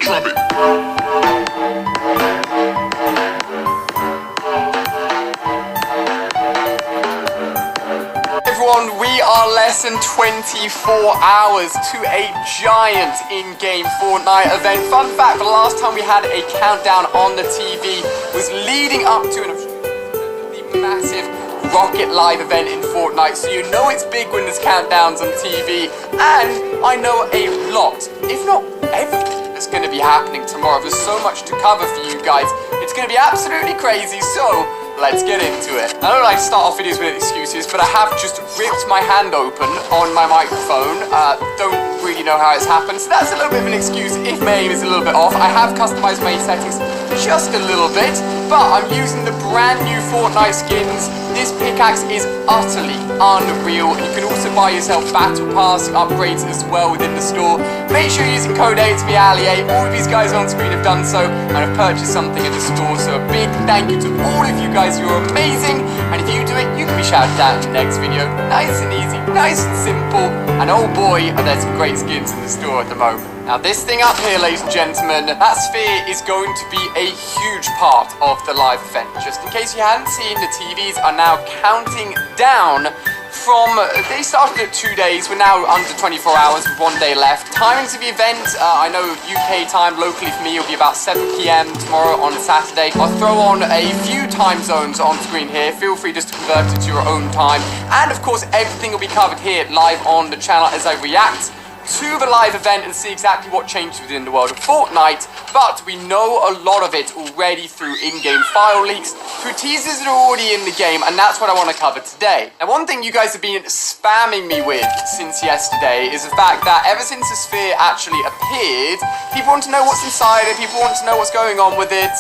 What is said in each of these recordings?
Drum it. Everyone, we are less than 24 hours to a giant in-game Fortnite event. Fun fact, the last time we had a countdown on the TV was leading up to the massive Rocket Live event in Fortnite, so you know it's big when there's countdowns on TV, and I know a lot, if not everything, that's going to be happening tomorrow. There's so much to cover for you guys. It's going to be absolutely crazy, so let's get into it. I don't like to start off videos with excuses, but I have just ripped my hand open on my microphone. Don't really know how it's happened, so that's a little bit of an excuse if my aim is a little bit off. I have customized my settings just a little bit, but I'm using the brand new Fortnite skins. This pickaxe is utterly unreal, and you can also buy yourself battle pass upgrades as well within the store. Make sure you're using code ATBALLY8. All of these guys on screen have done so and have purchased something in the store, so a big thank you to all of you guys. You're amazing, and if you do it, you can be shouted out in the next video. Nice and easy, nice and simple, and oh boy, are there some great skins in the store at the moment. Now this thing up here, ladies and gentlemen, that sphere is going to be a huge part of the live event. Just in case you hadn't seen, the TVs are now counting down from, they started at 2 days, we're now under 24 hours with 1 day left. Timings of the event, I know UK time, locally for me, will be about 7 PM tomorrow on Saturday. I'll throw on a few time zones on screen here, feel free just to convert it to your own time. And of course, everything will be covered here live on the channel as I react to the live event and see exactly what changed within the world of Fortnite, but we know a lot of it already through in-game file leaks, through teasers that are already in the game, and that's what I want to cover today. Now, one thing you guys have been spamming me with since yesterday is the fact that ever since the sphere actually appeared, people want to know what's inside it, people want to know what's going on with it,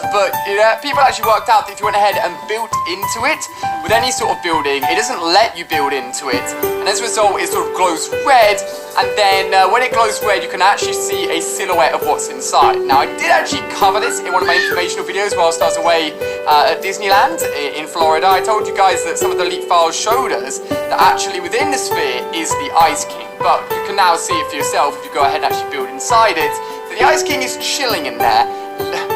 but people actually worked out that if you went ahead and built into it, with any sort of building, it doesn't let you build into it, and as a result, it sort of glows red. And then when it glows red, you can actually see a silhouette of what's inside. Now, I did actually cover this in one of my informational videos whilst I was away at Disneyland in Florida. I told you guys that some of the leak files showed us that actually within the sphere is the Ice King. But you can now see it for yourself if you go ahead and actually build inside it. But the Ice King is chilling in there.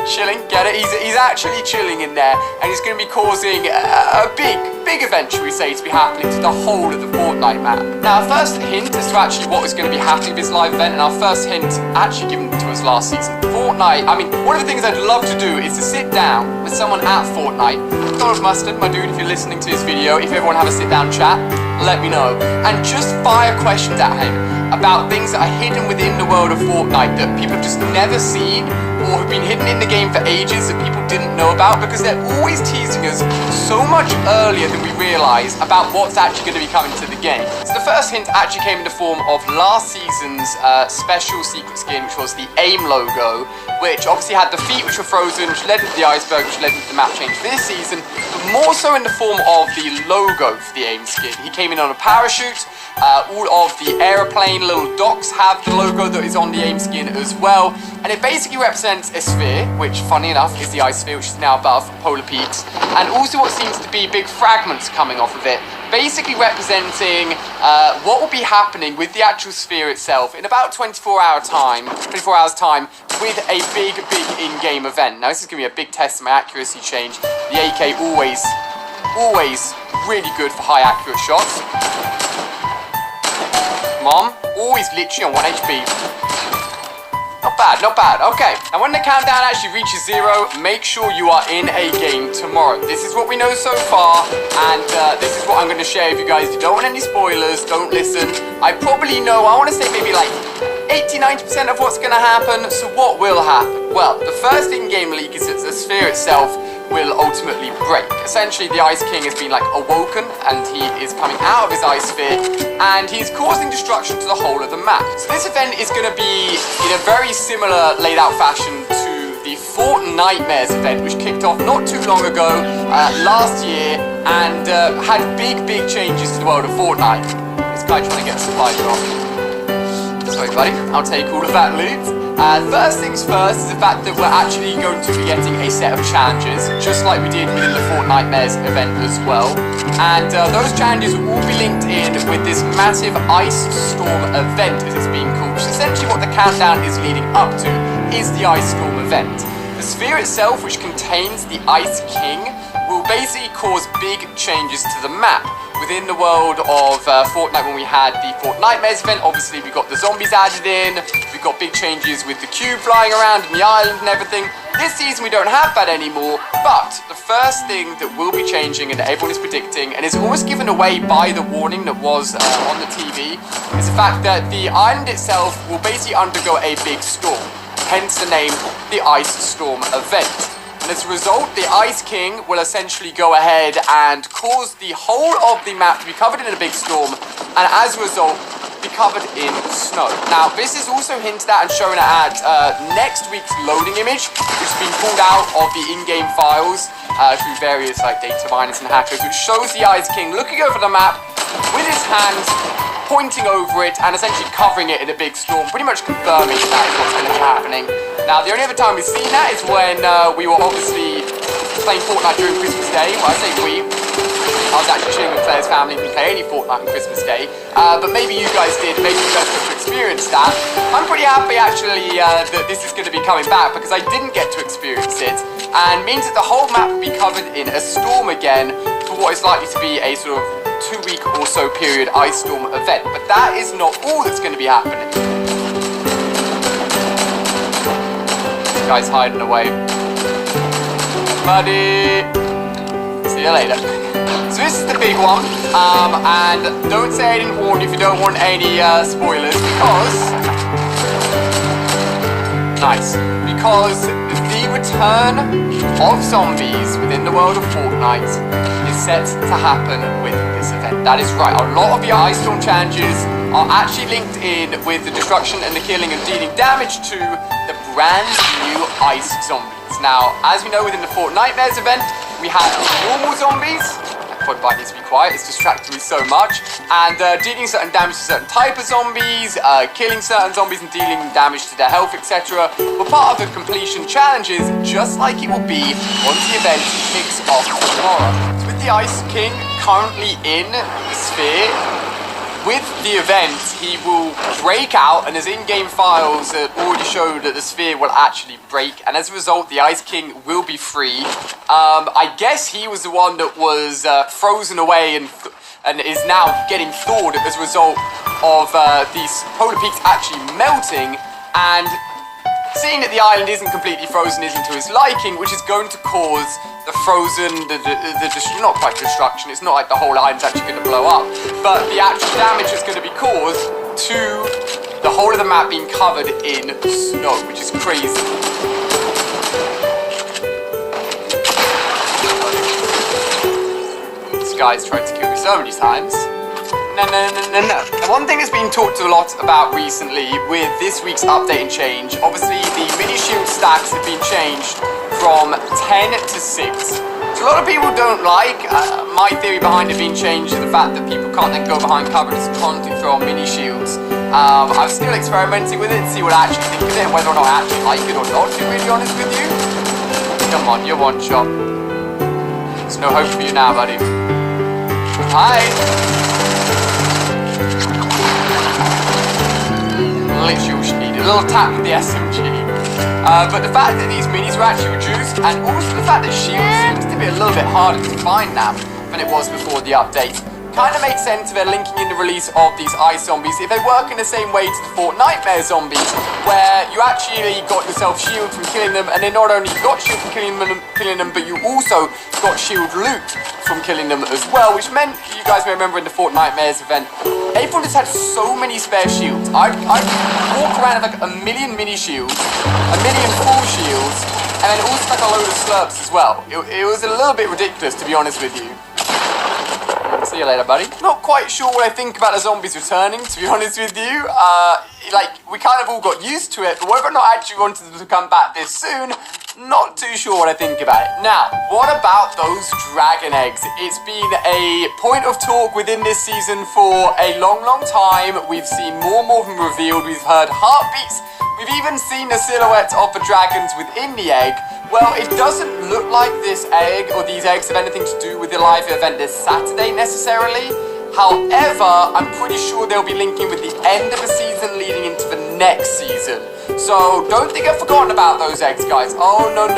Chilling, get it? He's actually chilling in there, and he's going to be causing a big event, should we say, to be happening to the whole of the Fortnite map. Now, our first hint as to actually what was going to be happening with this live event, and our first hint actually given to us last season. Fortnite, I mean, one of the things I'd love to do is to sit down with someone at Fortnite. Donald Mustard, my dude, if you're listening to this video, if you ever want to have a sit-down chat, let me know. And just fire questions at him about things that are hidden within the world of Fortnite that people have just never seen, or have been hidden in the game for ages that people didn't know about, because they're always teasing us so much earlier than we realise about what's actually going to be coming to the game. So the first hint actually came in the form of last season's special secret skin, which was the AIM logo, which obviously had the feet which were frozen, which led into the iceberg, which led into the map change for this season, but more so in the form of the logo for the AIM skin. He came in on a parachute. All of the aeroplane little docks have the logo that is on the AIM skin as well, and it basically represents a sphere, which funny enough is the ice sphere, which is now above polar peaks, and also what seems to be big fragments coming off of it, basically representing what will be happening with the actual sphere itself in about 24 hours time with a big in-game event. Now this is going to be a big test of my accuracy change. The AK always really good for high accurate shots. Mom, always literally on 1 HP. Not bad, okay. And when the countdown actually reaches 0, make sure you are in a game tomorrow. This is what we know so far, and this is what I'm going to share with you guys. If you don't want any spoilers, don't listen. I probably know, I want to say maybe like 80-90% of what's going to happen. So what will happen? Well, the first in-game leak is that the sphere itself will ultimately break. Essentially, the Ice King has been like awoken, and he is coming out of his ice sphere, and he's causing destruction to the whole of the map. So this event is going to be in a very similar laid out fashion to the Fortnite'S event, which kicked off not too long ago, last year, and had big changes to the world of Fortnite. This guy trying to get a supply drop. Sorry buddy, I'll take all of that loot. First things first is the fact that we're actually going to be getting a set of challenges, just like we did within the Fortnite'S event as well. And those challenges will all be linked in with this massive ice storm event, as it's being called, which is essentially what the countdown is leading up to. is the Ice Storm event? The sphere itself, which contains the Ice King, will basically cause big changes to the map. Within the world of Fortnite, when we had the Fortnite'S event, obviously we got the zombies added in, we got big changes with the cube flying around and the island and everything. This season we don't have that anymore, but the first thing that will be changing and that everyone is predicting, and is almost given away by the warning that was on the TV, is the fact that the island itself will basically undergo a big storm, hence the name, the Ice Storm event. And as a result, the Ice King will essentially go ahead and cause the whole of the map to be covered in a big storm, and as a result, be covered in snow. Now, this is also hinted at and shown at next week's loading image, which has been pulled out of the in-game files through various data miners and hackers, which shows the Ice King looking over the map with his hands pointing over it and essentially covering it in a big storm, pretty much confirming that is what's going to be happening. Now, the only other time we've seen that is when we were obviously playing Fortnite during Christmas Day. Well, I say we. I was actually chilling with Claire's family, didn't play any Fortnite on Christmas Day. But maybe you guys did, maybe you guys got to experience that. I'm pretty happy actually that this is going to be coming back, because I didn't get to experience it. And means that the whole map will be covered in a storm again for what is likely to be a sort of 2-week or so period Ice Storm event. But that is not all that's going to be happening. This guy's hiding away. Buddy! See you later. So this is the big one, and don't say I didn't warn you if you don't want any spoilers, because the return of zombies within the world of Fortnite is set to happen with this event. That is right, a lot of the Ice Storm challenges are actually linked in with the destruction and the killing and dealing damage to the brand new Ice Zombies. Now, as we know within the Fortnite'S event, we had normal zombies. Fortnite needs to be quiet, it's distracting me so much. And dealing certain damage to certain type of zombies, killing certain zombies and dealing damage to their health, etc. were part of the completion challenges, just like it will be once the event kicks off tomorrow. So with the Ice King currently in the sphere, with the event, he will break out, and his in-game files already show that the sphere will actually break, and as a result, the Ice King will be free. I guess he was the one that was frozen away and is now getting thawed as a result of these polar peaks actually melting, and seeing that the island isn't completely frozen isn't to his liking, which is going to cause the frozen, not quite destruction, it's not like the whole island's actually going to blow up, but the actual damage is going to be caused to the whole of the map being covered in snow, which is crazy. This guy's tried to kill me so many times. No. And one thing that's been talked a lot about recently with this week's update and change, obviously the mini shield stacks have been changed from 10 to 6. Which a lot of people don't like. My theory behind it being changed is the fact that people can't then go behind cover and just constantly throw on mini shields. I'm still experimenting with it to see what I actually think of it and whether or not I actually like it or not, to be really honest with you. Come on, you're one shot. There's no hope for you now, buddy. Hi! Literally all she needed, a little tap with the SMG. But the fact that these minis were actually reduced, and also the fact that shield seems to be a little bit harder to find now than it was before the update, kind of makes sense if they're linking in the release of these Ice Zombies, if they work in the same way to the Fortnite'S zombies, where you actually got yourself shield from killing them, and then not only you got shield from killing them, but you also got shield loot from killing them as well, which meant, you guys may remember in the Fortnite'S event, everyone just had so many spare shields. I'd walk around with like 1 million mini shields, 1 million full shields, and then also like a load of slurps as well. It was a little bit ridiculous, to be honest with you. See you later, buddy. Not quite sure what I think about the zombies returning, to be honest with you. We kind of all got used to it, but whether or not I actually wanted them to come back this soon, not too sure what I think about it. Now, what about those dragon eggs? It's been a point of talk within this season for a long time. We've seen more and more of them revealed. We've heard heartbeats. We've even seen the silhouette of the dragons within the egg. Well, it doesn't look like this egg or these eggs have anything to do with the live event this Saturday necessarily. However, I'm pretty sure they'll be linking with the end of the season leading into the next season. So don't think I've forgotten about those eggs, guys. Oh, no.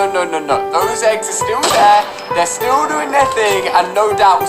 Those eggs are still there. They're still doing their thing, and no doubt